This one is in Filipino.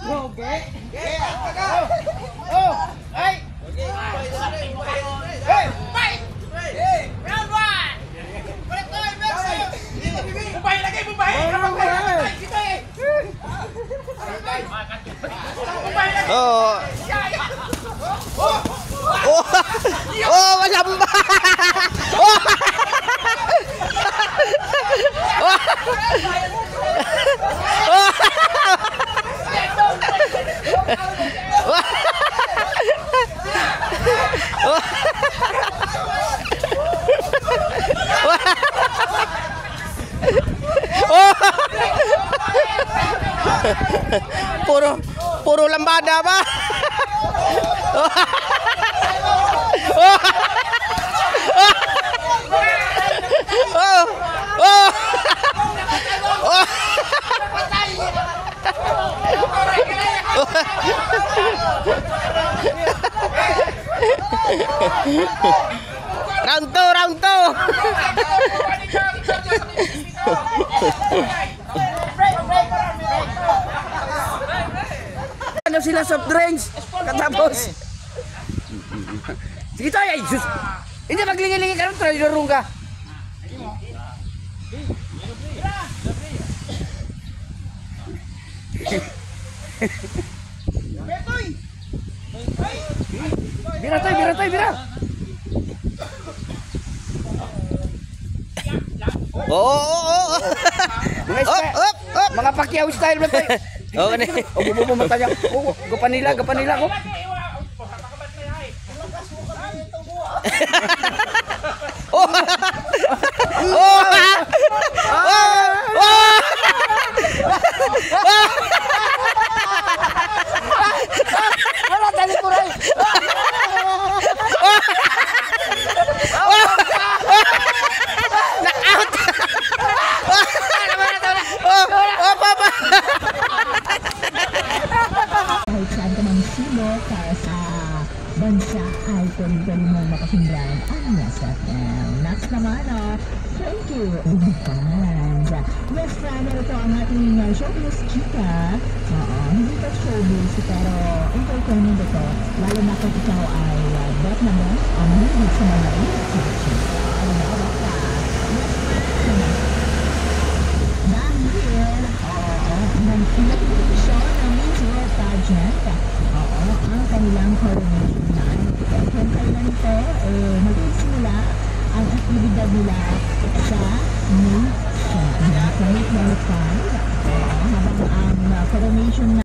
Malamba! Puro lambada ba? Round 2, round 2. Ano sila soft drinks? Katapos. Sige tayo, ay sus. Hindi maglingi-lingi ka rin, trailerong ka. Bira tayo, bira tayo, bira. Mga Pacquiao style ba tayo? Oo, ano? O, mata niya. O, gapanila ko. Wala, dali ko rin. Knockout! Kahit saan ka mang sino para sa bansa ay pwede mo makasundan ang NESFM. Next naman, thank you in advance. Yes, friend, ito ang ating showbiz chika. Hindi pa showbiz, pero entertainment ito. Lalo na kung ikaw ay bet na bet ang hindi sa mga chika. Ano na ba ka? Dahil, nag-election ng Miss World Pageant. Ang kanilang coronation na. Kung kailan ito, magsisimula ang aktibidad nila sa May 7. Habang ang coronation na